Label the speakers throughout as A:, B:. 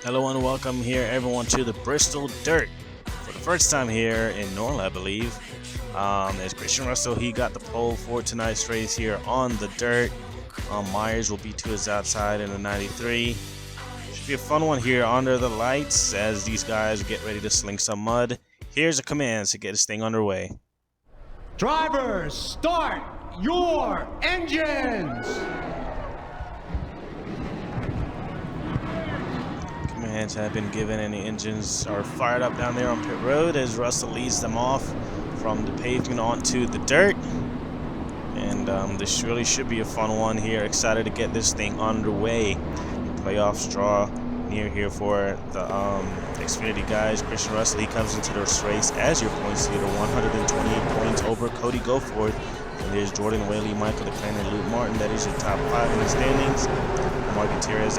A: Hello and welcome here, everyone, to the Bristol Dirt. For the first time here in NORLA, I believe. As Christian Russell, he got the pole for tonight's race here on the dirt. Myers will be to his outside in the 93. Should be a fun one here under the lights as these guys get ready to sling some mud. Here's a command to get this thing underway.
B: Drivers, start your engines!
A: Commands have been given and the engines are fired up down there on pit road as Russell leads them off from the pavement onto the dirt. And this really should be a fun one here. Excited to get this thing underway. Playoffs draw near here for the Xfinity guys. Christian Russell, he comes into this race as your points leader, 128 points over Cody Goforth. And there's Jordan Whaley, Michael DeClain, and Luke Martin. That is your top 5 in the standings. Mark Gutierrez,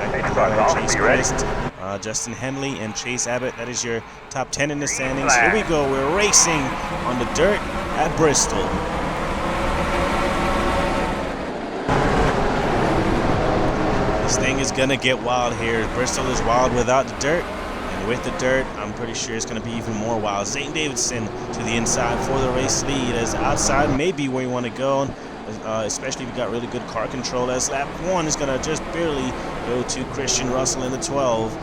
A: Chase Christ, Justin Henley, and Chase Abbott. That is your top 10 in the standings. Here we go. We're racing on the dirt at Bristol. This thing is going to get wild here. Bristol is wild without the dirt. And with the dirt, I'm pretty sure it's going to be even more wild. Zane Davidson to the inside for the race lead, as outside may be where you want to go. Especially if you got really good car control, as lap 1 is going to just barely go to Christian Russell in the 12.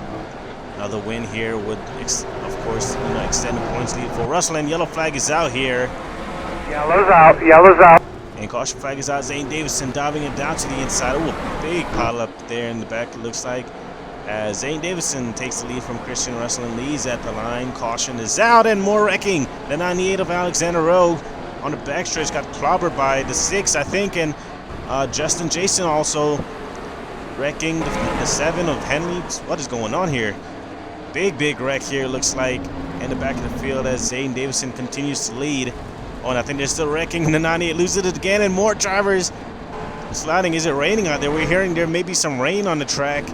A: Another win here would, of course, extend the points lead for Russell, and yellow flag is out here.
C: Yellow's out.
A: And caution flag is out. Zane Davidson diving it down to the inside. Oh, a big pile up there in the back, it looks like. As Zane Davidson takes the lead from Christian Russell and leads at the line. Caution is out, and more wrecking. The 98 of Alexander Rowe on the backstretch got clobbered by the 6, I think, and Justin Jason also wrecking the 7 of Henley. What is going on here? Big wreck here, looks like, in the back of the field as Zane Davidson continues to lead. Oh, and I think they're still wrecking. The 98 loses it again, and more drivers sliding. Is it raining out there? We're hearing there may be some rain on the track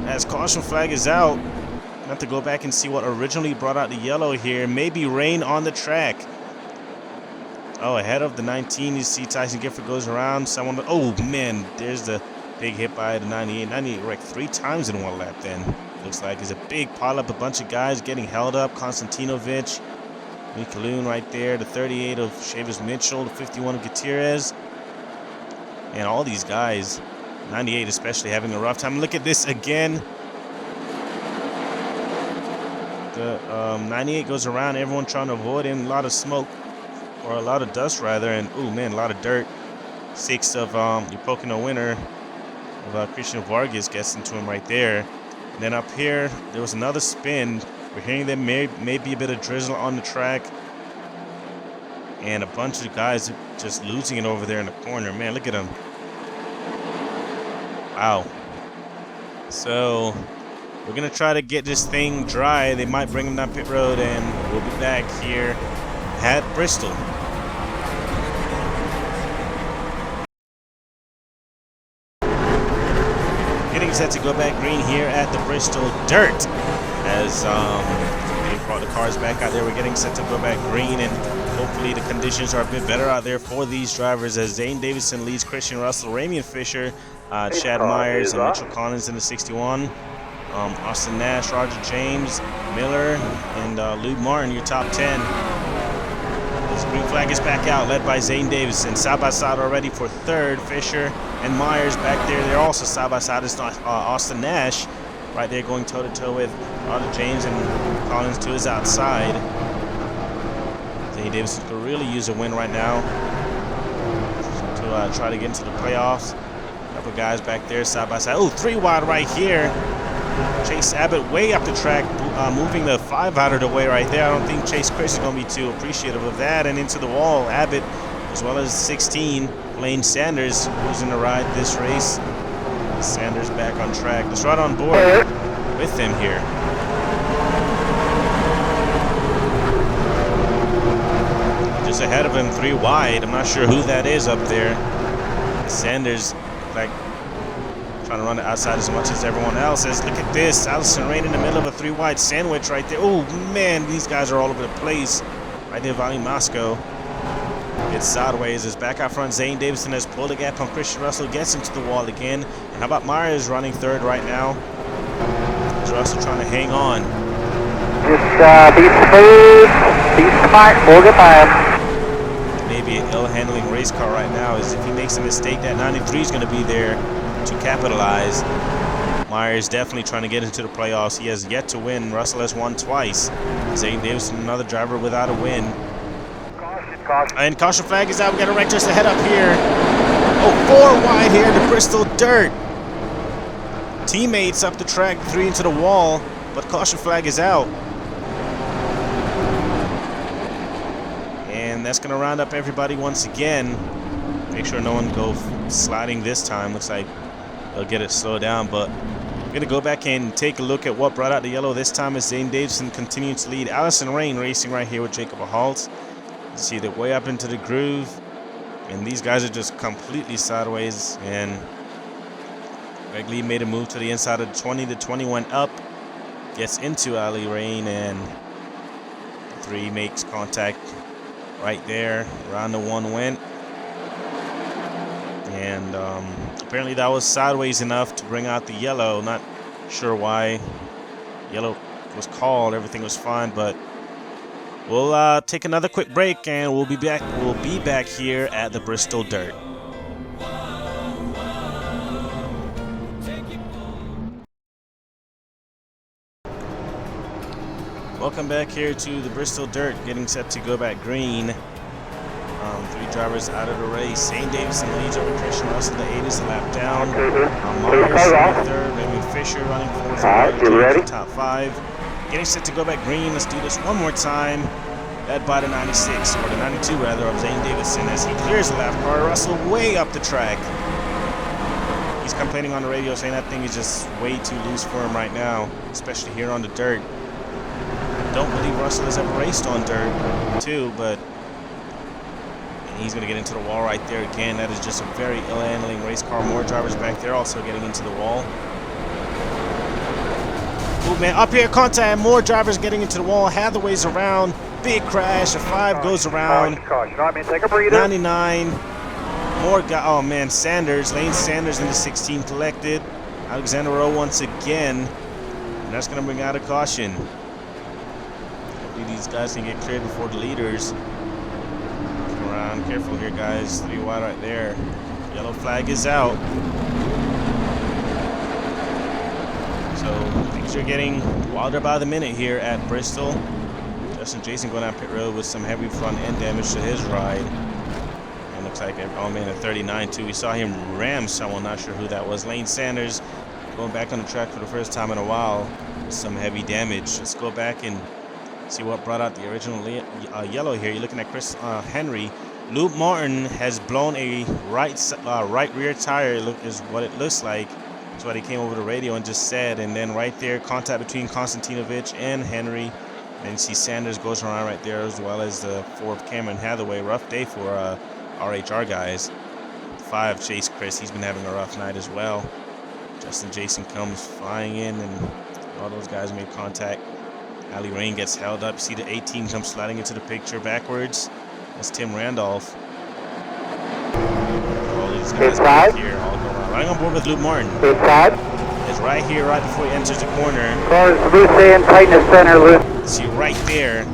A: as caution flag is out. I have to go back and see what originally brought out the yellow here. Maybe rain on the track. Oh, ahead of the 19, you see Tyson Gifford goes around. Oh, man, there's the big hit by the 98. 98 wrecked 3 times in one lap then. Looks like it's a big pileup, a bunch of guys getting held up. Konstantinovic, Mikaloon right there, the 38 of Chavis Mitchell, the 51 of Gutierrez. And all these guys, 98 especially, having a rough time. Look at this again. The 98 goes around, everyone trying to avoid him. A lot of smoke. Or a lot of dust rather, and oh man, a lot of dirt. 6 of your Pocono winner of Christian Vargas gets into him right there. And then up here, there was another spin. We're hearing there may be a bit of drizzle on the track. And a bunch of guys just losing it over there in the corner. Man, look at them. Wow. So we're going to try to get this thing dry. They might bring him down pit road, and we'll be back here at Bristol. Getting set to go back green here at the Bristol Dirt as they brought the cars back out there. We're getting set to go back green, and hopefully the conditions are a bit better out there for these drivers as Zane Davidson leads Christian Russell, Ramian Fisher, Chad Myers, and Mitchell Collins in the 61. Austin Nash, Roger James, Miller, and Luke Martin, your top 10. This green flag is back out, led by Zane Davidson. Side by side already for 3rd. Fisher and Myers back there. They're also side by side. It's not Austin Nash right there going toe to toe with Roger James and Collins to his outside. Zane Davidson could really use a win right now to try to get into the playoffs. A couple guys back there side by side. Oh, 3 wide right here. Chase Abbott way up the track, moving the 5 out of the way right there. I don't think Chase Chris is going to be too appreciative of that. And into the wall, Abbott, as well as 16, Lane Sanders, who's in the ride this race. Sanders back on track. Let's ride on board with him here. Just ahead of him, 3 wide. I'm not sure who that is up there. Sanders, like, trying to run it outside as much as everyone else is. Look at this. Allison Rain in the middle of a 3 wide sandwich right there. Oh, man, these guys are all over the place. Right there, Vali Moscow. It's sideways. It's back out front. Zane Davidson has pulled a gap on Christian Russell. Gets into the wall again. And how about Myers running third right now? Is Russell trying to hang on?
C: Just be smooth, be smart, we'll get by.
A: Maybe an ill-handling race car right now is if he makes a mistake, that 93 is going to be there to capitalize. Myers definitely trying to get into the playoffs. He has yet to win. Russell has won twice. Zane Davidson, another driver without a win.
C: Caution.
A: And caution flag is out. We got a wreck just ahead up here. Oh, 4 wide here in the Bristol dirt. Teammates up the track, 3 into the wall, but caution flag is out. And that's going to round up everybody once again. Make sure no one go sliding this time. Looks like they'll get it slowed down, but we're going to go back and take a look at what brought out the yellow this time as Zane Davidson continues to lead. Allison Rain racing right here with Jacob Halt. You see they're way up into the groove, and these guys are just completely sideways, and Greg Lee made a move to the inside of 20 to 21 up, gets into Ali Rain, and the 3 makes contact right there. Round the 1 went, and apparently that was sideways enough to bring out the yellow. Not sure why yellow was called. Everything was fine, but we'll take another quick break, and we'll be back. We'll be back here at the Bristol Dirt. Welcome back here to the Bristol Dirt, getting set to go back green. 3 drivers out of the race. Zane Davidson leads over Christian Russell. The 8 is a lap down. Myers running 3rd. Raymond Fisher running 4th.
C: Alright, you ready?
A: Top 5. Getting set to go back green. Let's do this one more time. Led by the 96, or the 92 rather, of Zane Davidson as he clears the lap car. Russell way up the track. He's complaining on the radio saying that thing is just way too loose for him right now, especially here on the dirt. Don't believe Russell has ever raced on dirt too, but he's going to get into the wall right there again. That is just a very ill-handling race car. More drivers back there also getting into the wall. Movement up here, contact. More drivers getting into the wall. Hathaway's around. Big crash. A 5 goes around.
C: Caution. All right, man, take a breather.
A: 99. More guy. Oh man, Sanders. Lane Sanders in the 16 collected. Alexander Rowe once again. And that's going to bring out a caution. These guys can get cleared before the leaders. Come around, careful here, guys. 3 wide right there. Yellow flag is out. So things are getting wilder by the minute here at Bristol. Justin Jason going down pit road with some heavy front end damage to his ride. And looks like, oh man, a 39 too. We saw him ram someone, not sure who that was. Lane Sanders going back on the track for the first time in a while with some heavy damage. Let's go back and see what brought out the original yellow here. You're looking at Chris Henry. Luke Martin has blown a right rear tire, is what it looks like. That's what he came over the radio and just said. And then right there, contact between Konstantinovich and Henry. And you see Sanders goes around right there, as well as the 4 of Cameron Hathaway. Rough day for RHR guys. 5, Chase Chris. He's been having a rough night as well. Justin Jason comes flying in, and all those guys made contact. Ali Rain gets held up. See the 18 comes sliding into the picture backwards. That's Tim Randolph. All these guys back here all go around. Running on board with Luke Martin.
C: Inside.
A: Is right here, right before he enters the corner.
C: Cars loose in, tighten the center, Luke.
A: See right there.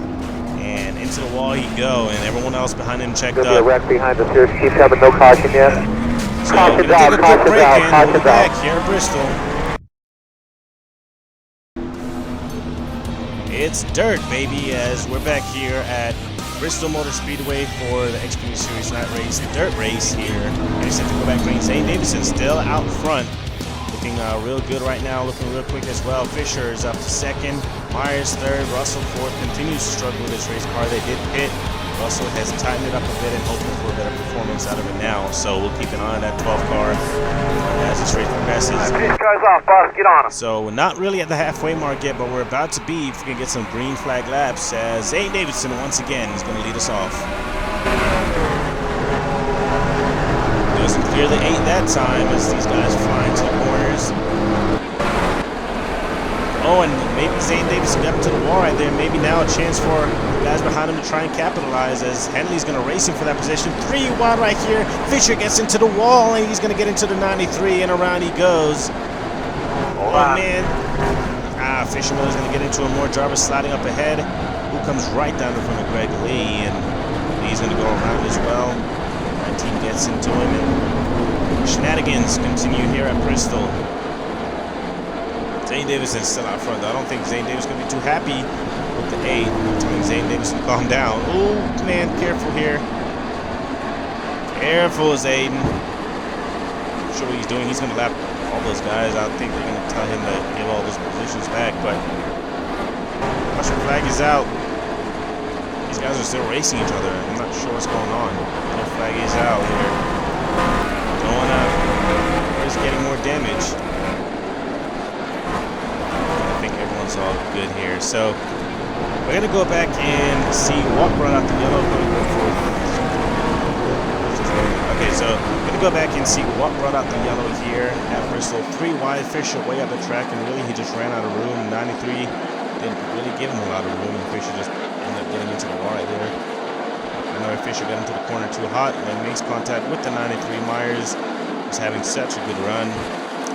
A: And into the wall he go, and everyone else behind him checked
C: There'll be a
A: up.
C: wreck behind us here. Keep having no caution yet.
A: So we're gonna take a quick break and we'll be back here at Bristol. It's dirt, baby, as we're back here at Bristol Motor Speedway for the Xfinity Series night race, the dirt race here. They set to go back green. Zane Davidson still out front, looking real good right now, looking real quick as well. Fisher is up to 2nd, Myers 3rd, Russell 4th. Continues to struggle with this race car. They did pit. Russell has tightened it up a bit and hoping for a better performance out of it now. So we'll keep an eye on that 12 car as this race progresses.
C: These guys off, boss. Get on them.
A: So we're not really at the halfway mark yet, but we're about to be if we can get some green flag laps as Zane Davidson once again is going to lead us off. Doesn't clear the 8 that time as these guys are flying to the corners. Oh, and maybe Zane Davidson got into the wall right there. Maybe now a chance for the guys behind him to try and capitalize as Henley's going to race him for that position. 3 wide right here. Fisher gets into the wall, and he's going to get into the 93, and around he goes. Oh, man. Fisher Miller's going to get into him. More drivers sliding up ahead. Who comes right down in front of Greg Lee, and Lee's going to go around as well. 19 gets into him, and shenanigans continue here at Bristol. Zane Davison still out front, though. I don't think Zane Davis going to be too happy with the 8. I'm telling Zane Davison to calm down. Oh, man, careful here. Careful, Zayden. I'm sure what he's doing. He's going to lap all those guys. I think they're going to tell him to give all those positions back, but caution flag is out. These guys are still racing each other. I'm not sure what's going on. No flag is out here. Going up. Where's getting more damage? I think everyone's all good here. So we're going to go back and see what brought out the yellow. Okay, so we're going to go back and see what brought out the yellow here at Bristol. 3 wide, Fisher way up the track, and really he just ran out of room. 93 didn't really give him a lot of room, and Fisher just ended up getting into the wall right there. I know Fisher got into the corner too hot and then makes contact with the 93. Myers was having such a good run.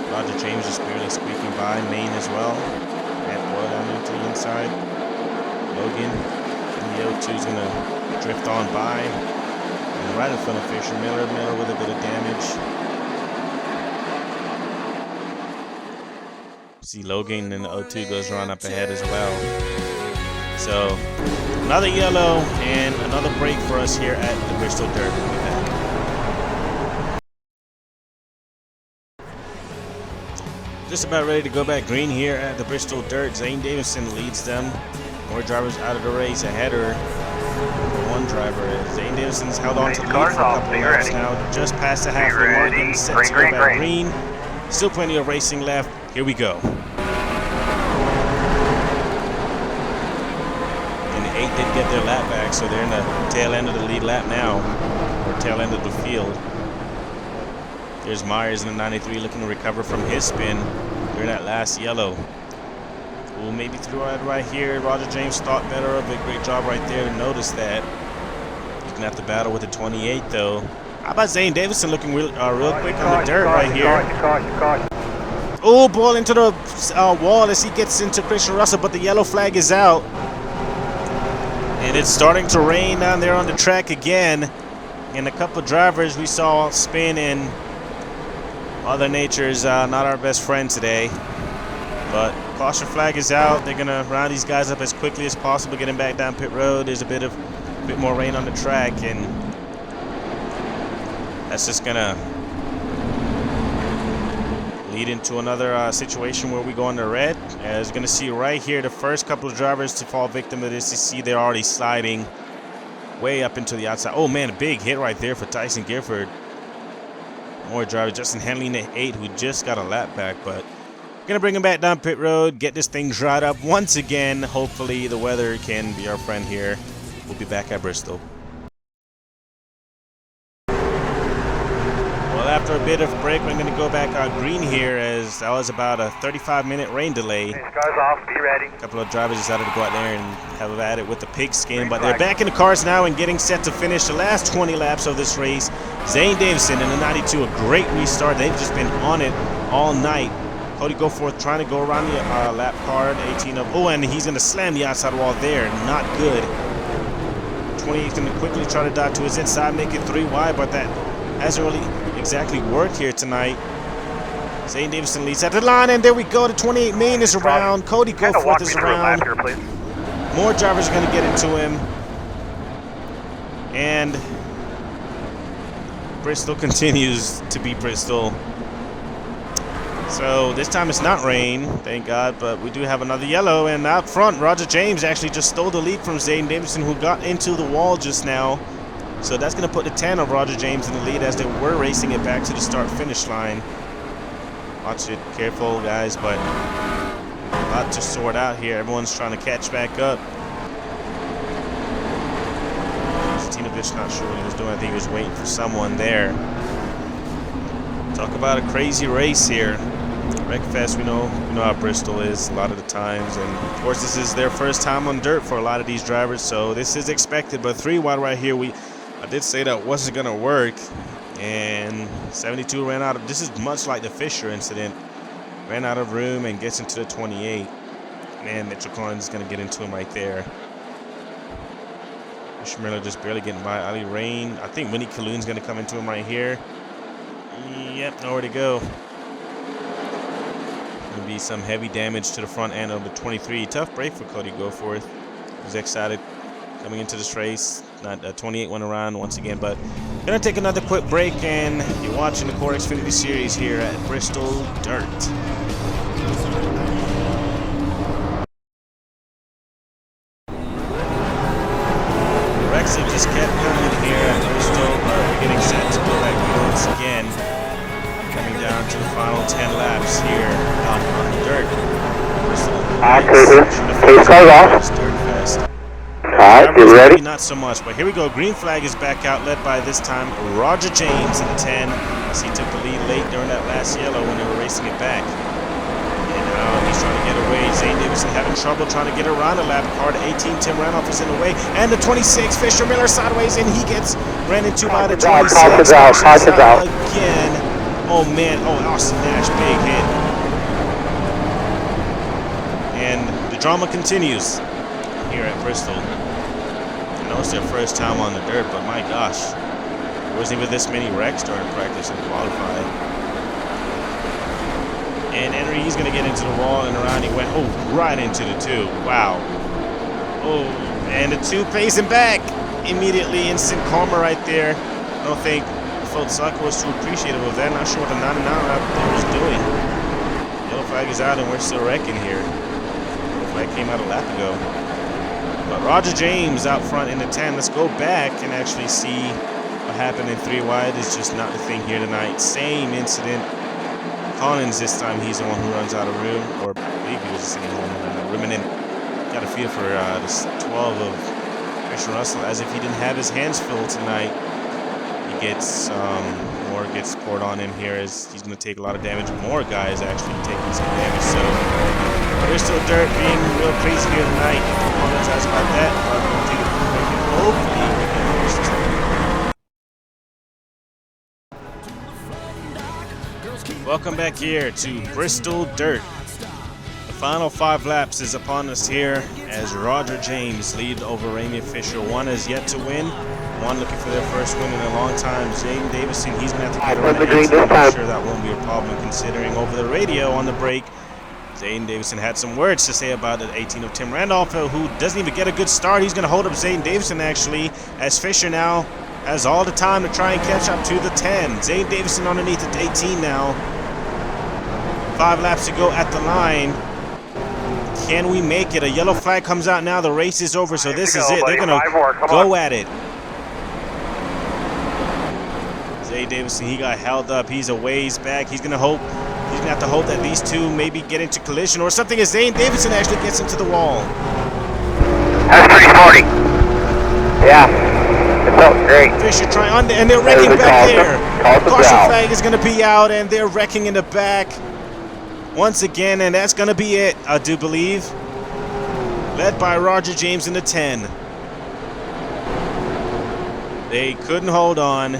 A: Roger James just barely squeaking by. Maine as well. And Boyle down into the inside. Logan and the O2 is going to drift on by. And right in front of Fisher, Miller with a bit of damage. See Logan and the O2 goes run up ahead as well. So another yellow and another break for us here at the Bristol Dirt. We'll be back. Just about ready to go back green here at the Bristol Dirt. Zane Davison leads them. More drivers out of the race. Ahead her. One driver. Zane Davison's held on to the lead for a couple laps now. Just past the halfway mark and set to go back green. Still plenty of racing left. Here we go. And the 8 did get their lap back, so they're in the tail end of the lead lap now, or tail end of the field. There's Myers in the 93 looking to recover from his spin during that last yellow. Well, maybe through right here. Roger James thought better of it. Great job right there to notice that. He's going to have to battle with the 28, though. How about Zane Davison looking real quick on the dirt right here? Oh, ball into the wall as he gets into Christian Russell, but the yellow flag is out. And it's starting to rain down there on the track again. And a couple of drivers we saw spin, and Mother Nature's not our best friend today. But caution flag is out. They're going to round these guys up as quickly as possible, getting back down pit road. There's a bit more rain on the track, and that's just going to lead into another situation where we go into red. As you're going to see right here, the first couple of drivers to fall victim to this, you see they're already sliding way up into the outside. Oh, man, a big hit right there for Tyson Gifford. More drivers. Justin Henley in the 8 who just got a lap back, but going to bring him back down pit road, get this thing dried up once again. Hopefully the weather can be our friend here. We'll be back at Bristol. Well, after a bit of break, we're going to go back green here, as that was about a 35-minute rain delay.
C: Cars off, be ready.
A: A couple of drivers decided to go out there and have at it with the pigskin, but they're back in the cars now and getting set to finish the last 20 laps of this race. Zane Davison in the 92, a great restart. They've just been on it all night. Cody Goforth trying to go around the lap card, 18 of, oh, and he's going to slam the outside wall there. Not good. 28 is going to quickly try to dive to his inside, make it 3 wide, but that hasn't really exactly worked here tonight. Zane Davison leads at the line, and there we go. The 28 main is around. Cody Goforth is around. More drivers are going to get into him. And Bristol continues to be Bristol. So this time it's not rain, thank God, but we do have another yellow. And out front, Roger James actually just stole the lead from Zane Davison, who got into the wall just now. So that's going to put the 10 of Roger James in the lead, as they were racing it back to the start-finish line. Watch it, careful guys, but a lot to sort out here. Everyone's trying to catch back up. Stinovich not sure what he was doing. I think he was waiting for someone there. Talk about a crazy race here. Wreckfest, we know how Bristol is a lot of the times, and of course this is their first time on dirt for a lot of these drivers, so this is expected. But 3 wide right here, I did say that wasn't gonna work, and 72 ran out of, this is much like the Fisher incident, ran out of room and gets into the 28. Man, Mitchell Collins is going to get into him right there. Fisher Miller just barely getting by. Ali Rain. I think Winnie Kaloon's going to come into him right here. Yep, nowhere to go. Going to be some heavy damage to the front end of the 23. Tough break for Cody Goforth. He's excited coming into this race. Not 28 went around once again, but going to take another quick break, and you're watching the Core Xfinity Series here at Bristol Dirt. Brexit just kept coming here at Bristol, but we're getting set to go back once again. Coming down to the final 10 laps here on the dirt. Bristol.
C: Please close off.
A: Dirt Fest.
C: Alright, get ready.
A: Not so much, but here we go. Green flag is back out, led by this time Roger James in the 10. As he took the lead late during that last yellow when they were racing it back. And now he's trying to get away. Zane Davidson having trouble trying to get around the lap car. The 18, Tim Randolph is in the way. And the 26, Fisher Miller sideways, and he gets ran into by the 26.
C: Caution's out.
A: Again. Oh man, Austin Nash, big hit. And the drama continues here at Bristol. I know it's their first time on the dirt, but my gosh, there wasn't even this many wrecks during practice and qualifying. And Henry, he's going to get into the wall and around. He went, right into the 2. Wow. And the 2 pays him back immediately. Instant karma right there. I don't think Saka was too appreciative of that. Not sure what the 99 out there was doing. Yellow flag is out, and we're still wrecking here. Yellow flag came out a lap ago. But Roger James out front in the 10. Let's go back and actually see what happened in 3 wide. It's just not the thing here tonight. Same incident. Collins this time, he's the one who runs out of room, or I believe he was just sitting home in the room, and then got a feel for this 12 of Christian Russell, as if he didn't have his hands filled tonight. He gets more gets poured on in here, as he's going to take a lot of damage. More guys actually taking some damage, so Bristol Dirt being real crazy here tonight. I apologize about that, but we'll take it from break and hopefully we can finish this. Welcome back here to Bristol Dirt. The final 5 laps is upon us here as Roger James leads over Ramy Fisher. One is yet to win. One looking for their first win in a long time. Zane Davison, he's going to have to get around the 18. I'm sure that won't be a problem, considering over the radio on the break, Zane Davison had some words to say about the 18 of Tim Randolph, who doesn't even get a good start. He's going to hold up Zane Davison, actually, as Fisher now has all the time to try and catch up to the 10. Zane Davison underneath the 18 now. 5 laps to go at the line. Can we make it? A yellow flag comes out now. The race is over, so this is it. They're going to go at it. Zane Davison, he got held up. He's a ways back. He's going to hope. He's going to have to hope that these two maybe get into collision or something as Zane Davison actually gets into the wall.
C: That's pretty sporty. Yeah. It felt great.
A: Fisher trying under, and they're wrecking back there. Caution flag is going to be out, and they're wrecking in the back once again, and that's going to be it, I do believe. Led by Roger James in the 10. They couldn't hold on.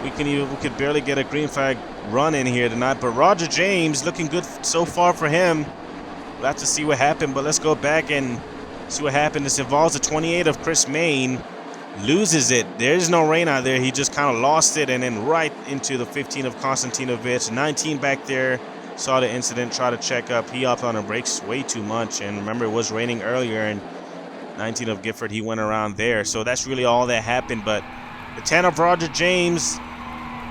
A: We could barely get a green flag run in here tonight, but Roger James looking good so far for him. We'll have to see what happened, but let's go back and see what happened. This involves the 28 of Chris Main. Loses it. There's no rain out there. He just kind of lost it, and then right into the 15 of Konstantinovich. 19 back there. Saw the incident, tried to check up. He upped on the brakes way too much, and remember it was raining earlier, and 19 of Gifford, he went around there. So that's really all that happened, but the 10 of Roger James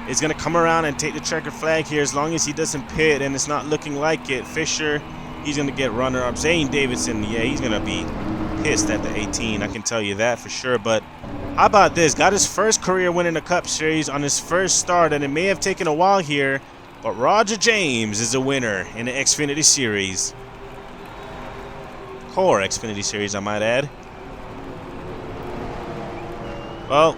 A: is going to come around and take the checkered flag here as long as he doesn't pit, and it's not looking like it. Fisher, he's going to get runner-up. Zane Davidson, yeah, he's going to be pissed at the 18. I can tell you that for sure, but how about this? Got his first career win in the Cup Series on his first start, and it may have taken a while here, but Roger James is a winner in the Xfinity Series. Core Xfinity Series, I might add. Well,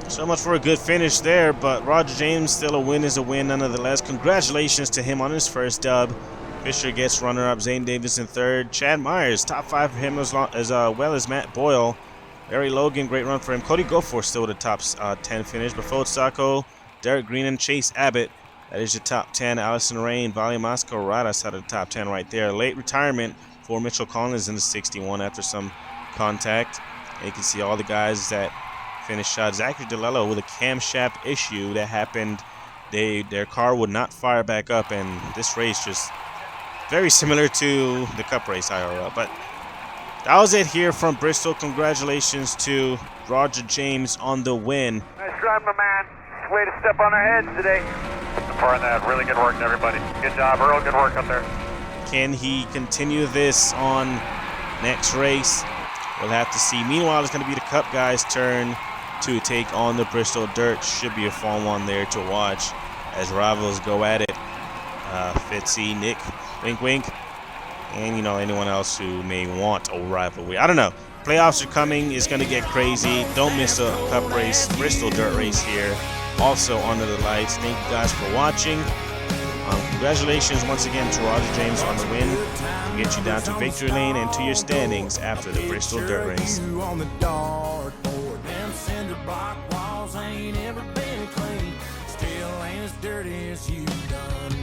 A: so much for a good finish there, but Roger James, still a win is a win nonetheless. Congratulations to him on his first dub. Fisher gets runner-up. Zane Davis in third. Chad Myers, top 5 for him as well as Matt Boyle. Barry Logan, great run for him. Cody Goforth still with a top 10 finish. But Sacco, Derek Green, and Chase Abbott That is your top 10. Allison Rain, Vali Moscow right outside of the top 10 right there. Late retirement for Mitchell Collins in the 61 after some contact. And you can see all the guys that finished shot. Zachary DeLello with a camshaft issue that happened. Their car would not fire back up, and this race just very similar to the Cup race IRL. But that was it here from Bristol. Congratulations to Roger James on the win.
C: Nice drive, my man. Way to step on our heads today. For that, really good work, everybody. Good job, Earl. Good work up there.
A: Can he continue this on next race? We'll have to see. Meanwhile, it's going to be the Cup guys' turn to take on the Bristol Dirt. Should be a fun one there to watch as rivals go at it. Fitzy, Nick, wink, wink, and anyone else who may want a rivalry. I don't know. Playoffs are coming. It's going to get crazy. Don't miss a Cup race, Bristol Dirt race here. Also under the lights. Thank you guys for watching. Congratulations once again to Roger James on the win. We'll get you down to victory lane and to your standings after the Bristol Dirt race.
D: On the dartboard, them cinder block walls ain't ever been clean. Still ain't as dirty as you done.